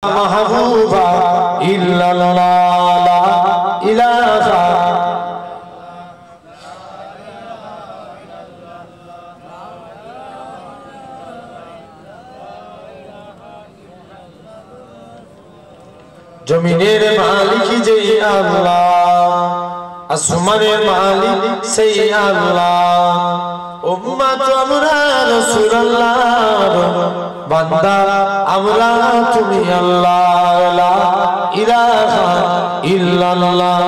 महबूबा इल्लल्लाह ला इलाहा जमीनेर मालिक जय अल्लाह আসমানের মালিক সেই আল্লাহ উম্মত আমরা রাসূলুল্লাহ বান্দা আমরা তুমি আল্লাহ লা ইলাহা ইল্লাল্লাহ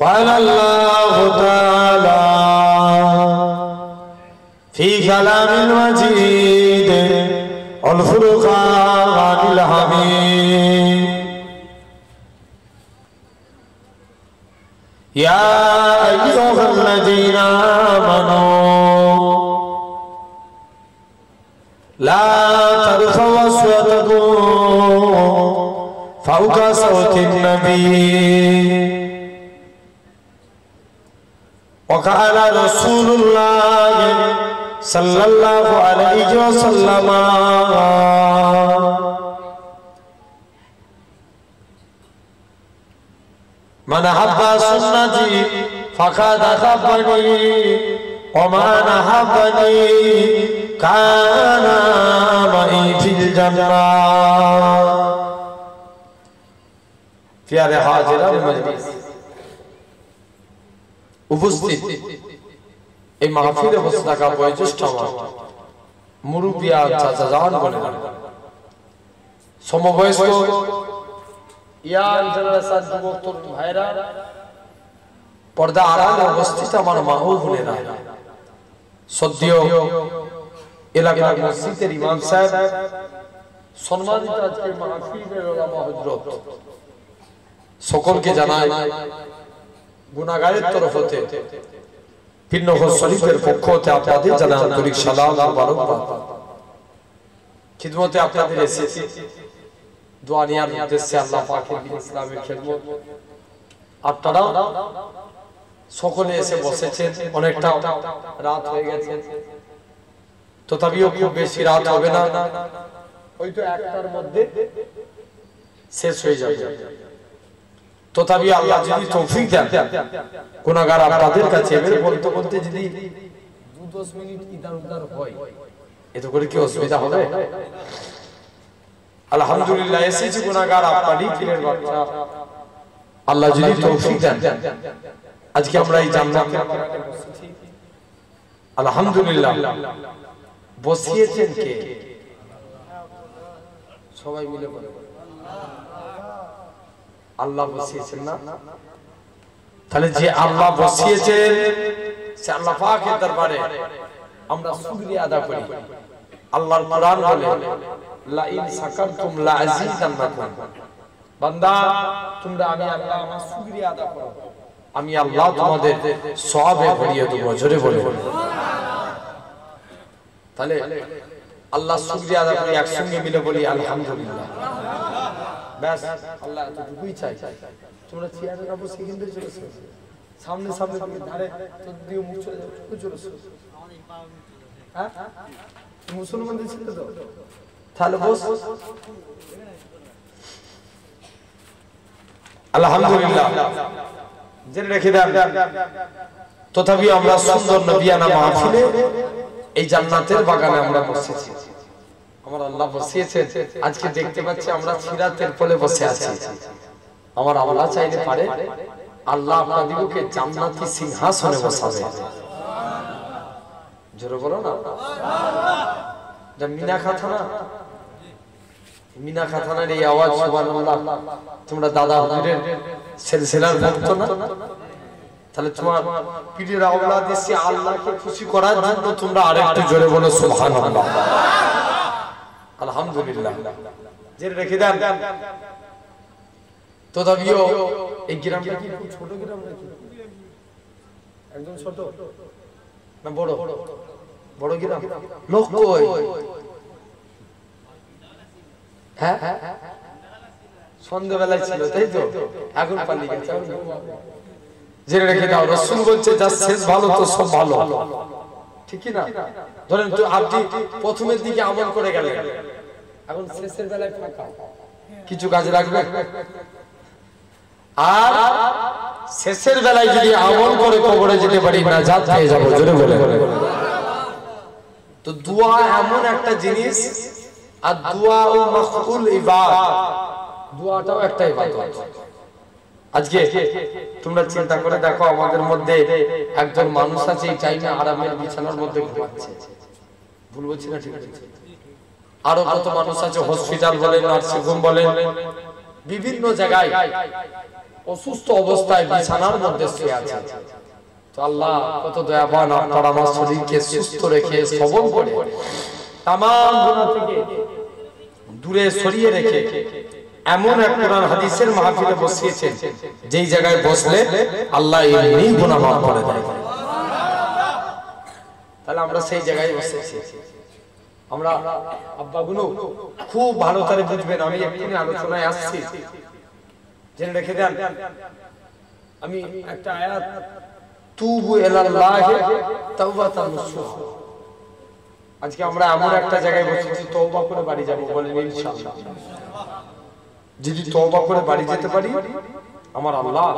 قال الله تعالى في كلام المجيد والفرقان الحميد يا أيها الذين آمنوا لا ترفعوا أصواتكم فوق صوت النبي وقال رسول الله صلى الله عليه وسلم من أحب سنتي فقد أحبني ومن أحبني كان معي في الجنة प्यारे हाजिरान मजलिस उपस्थित এই মাহফিলে বসে থাকা বয়োজ্যেষ্ঠ আমার মুরব্বিয়া চাচাজান বলেন সমবয়স্ক ইয়াং জেনারেশন যুবক তরুণ ভাইরা পর্দা আড়ালে অবস্থিত আমার মা ও বোনেরা সদ্য এলাকার মসজিদের ইমাম সাহেব সম্মানিত আজকের মাহফিলের ওলামা হযরত সকলকে জানাই গুনাহগারের তরফ হতে পিন্নগর শরীফের পক্ষ হতে আপনাদের জানাই আন্তরিক সালাম ও মোবারকবাদ খিদমতে আপনাদের এসেছি দোয়া নেওয়ার উদ্দেশ্যে আল্লাহ পাকের দ্বীন ইসলামের খিদমত আপনারা সকলে এসে বসেছেন অনেকটা রাত হয়ে গেছে তথাপিও খুব বেশি রাত হবে না হয়তো একটার মধ্যে শেষ হয়ে যাবে তথাপি আল্লাহ যদি তৌফিক দেন গুনাহগার আপনাদের কাছে এবারে বলতে বলতে যদি 2-10 মিনিট ইদার উদার হয় এত করে কি অসুবিধা হবে আলহামদুলিল্লাহ এসেছি গুনাহগার আপনারই পীরের বাচ্চা আল্লাহ যদি তৌফিক দেন আজকে আমরা এই জান্নাতে বসেছি আলহামদুলিল্লাহ বসিয়েছেন কে সবাই মিলে বলেন আল্লাহ বসিয়েছেন না তাহলে যে আল্লাহ বসিয়েছেন সে আল্লাহ পাকের দরবারে আমরা শুকরিয়া আদা করি আল্লাহর কোরআন বলে লা ইন শাকারতুম লা আযীদান্নাকুম বান্দা তোমরা আমি আল্লাহ আমার শুকরিয়া আদা করো আমি আল্লাহ তোমাদের সওয়াবে ভরিয়ে দেব জোরে বলে তাহলে আল্লাহ শুকরিয়া আদা করি একসঙ্গে মিলে বলি আলহামদুলিল্লাহ ব্যাস আল্লাহ এতটুকুই চাই তোমরা চেয়ারে না বসে কিন্তু চলেছো সামনে সামনে তুমি ধারে তো দিও মুখ চলে যাও চলেছো হ্যাঁ মুসলমানদের ছিল তো তাহলে বস আলহামদুলিল্লাহ জেনে রেখে দেন তথাপি আমরা সুন্দর নবিয়ানা মাহফিলে এই জান্নাতের বাগানে আমরা বসেছি আমার আল্লাহ বসিয়েছেন আজকে দেখতে পাচ্ছি আমরা সিরাতের কোলে বসে আছি আমার আল্লাহ চাইলে পারে আল্লাহ আপনাদেরকে জান্নাতি সিংহাসনে বসাবে জোরে বলো না সুবহানাল্লাহ মিনা খাথানার এই আওয়াজ সুবহানাল্লাহ তোমরা দাদা হুজুরের সিলসিলার ভক্ত না তাহলে তোমার পীরের আওলাদ এসে আল্লাহকে খুশি করার জন্য তোমরা আরেকটু জোরে বলো সুবহানাল্লাহ আলহামদুলিল্লাহ জেনে রেখে দেন তথাপিও এই গ্রামটা কি খুব ছোট গ্রাম নাকি একদম ছোট না বড় বড় গ্রাম লোক কই হ্যাঁ সন্ধ্যাবেলায় ছিল, তাই তো? এখন পালিয়ে গেছে। জেনে রেখে দাও, রাসূল বলছে যার শেষ ভালো তো সব ভালো, ঠিক কি না? ধরেন তো আপনি প্রথমের দিকে আমল করে গেলেন, এখন শেষের বেলায় ফাঁকা, কিছু কাজে লাগবে? আর শেষের বেলায় যদি আমল করে কবরে যেতে পারি না, জাত পেয়ে যাবো, জোরে বলে। তো দোয়া এমন একটা জিনিস, আর দোয়া ও মাকবুল ইবাদত, দোয়াটাও একটা ইবাদত। আজকে তোমরা চিন্তা করে দেখো, আমাদের মধ্যে একজন মানুষ আছে এই টাইমে আরামের বিছানার মধ্যে ঘুমাচ্ছে, ভুল বলছি না? ঠিক আছে। আরো কত মানুষ আছে হসপিটাল বলেন, নার্সিং হোম বলেন, বিভিন্ন জায়গায় অসুস্থ অবস্থায় বিছানার মধ্যে শুয়ে আছে। তো আল্লাহ কত দয়াবান, আপনার আমার শরীরকে সুস্থ রেখে সবল করে তামাম গুনাহ থেকে দূরে সরিয়ে রেখে এমন এক কোরআন হাদিসের মাহফিলে বসিয়েছেন, যেই জায়গায় বসলে আল্লাহ এমনি গুনাহ মাফ করে দেয়। তাহলে আমরা সেই জায়গায় বসেছি। আমরা আব্বাগুলো খুব ভালো করে বুঝবেন, আমি এক্ষুনি আলোচনায় আসছি, জেনে রেখে দেন। আমি একটা আয়াত, তুবু ইলাল্লাহি তাওবাতান নাসুহা, আজকে আমরা এমন একটা জায়গায় বসেছি, তওবা করে বাড়ি যাব, বলেন ইনশাআল্লাহ। যদি তওবা করে বাড়ি যেতে পারি, আমার আল্লাহ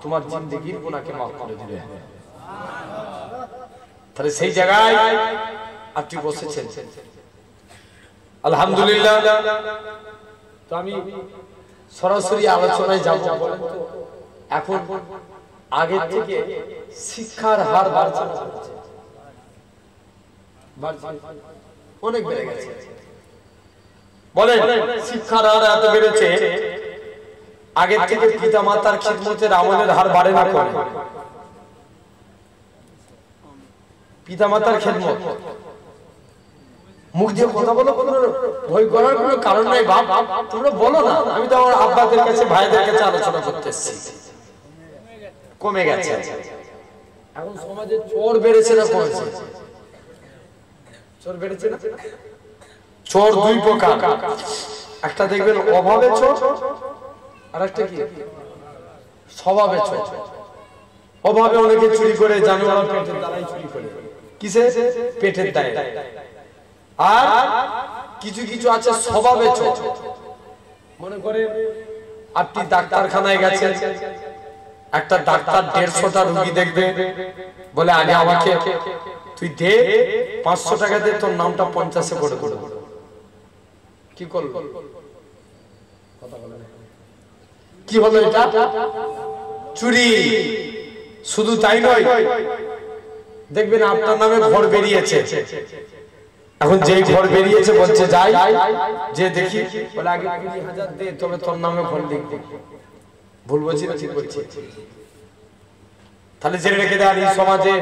তোমার জিন্দেগীর গুনাহকে মাফ করে দিবে। তাহলে সেই জায়গায় আপনি বসেছেন, আলহামদুলিল্লাহ। তো আমি সরাসরি আলোচনায় যাব। বলেন তো, এখন আগে থেকে শিক্ষার হার বাড়ছে, অনেক বেড়ে গেছে। বলেন, শিক্ষার হার এত বেড়েছে, আগে থেকে পিতা মাতার খিদমতের আমলের হার বাড়ে না কমে? পিতা মাতার খিদমত, মুখ দিয়ে কথা বলো, কোনো ভয় করার কোনো কারণ নাই। বাপ তোমরা বলো না, আমি তো আমার আব্বাদের কাছে ভাইদের কাছে আলোচনা করতে এসেছি। কমে গেছে। এখন সমাজে চোর বেড়েছে না কমেছে? চোর বেড়েছে না? চোর দুই প্রকার, একটা দেখবেন অভাবে চোর, আর একটা কি স্বভাবে চোর। অভাবে অনেকে চুরি করে, জানোয়ার পেটের দ্বারাই চুরি করে, কিসে? পেটের দায়ে। আর কিছু কিছু আছে স্বভাবে চোর। মনে করেন আপনি ডাক্তারখানায় গেছেন, একটা ডাক্তার 150টা রোগী দেখবে, বলে আগে আমাকে তুই দে 500 টাকা দে, তোর নামটা 50-এ করে দেব। কি করলো? কি হলো? এটা চুরি। শুধু তাই নয়, দেখবেন আপনার নামে ঘর বেরিয়েছে। এখন যেই ঘর বেরিয়েছে বলছে যাই যে দেখি, বলে আগে 20,000 দে, তবে তোর নামে ঘর লিখবো। ভুল বলছি না ঠিক বলছি? তাহলে জেনে রেখে দেন, এই সমাজে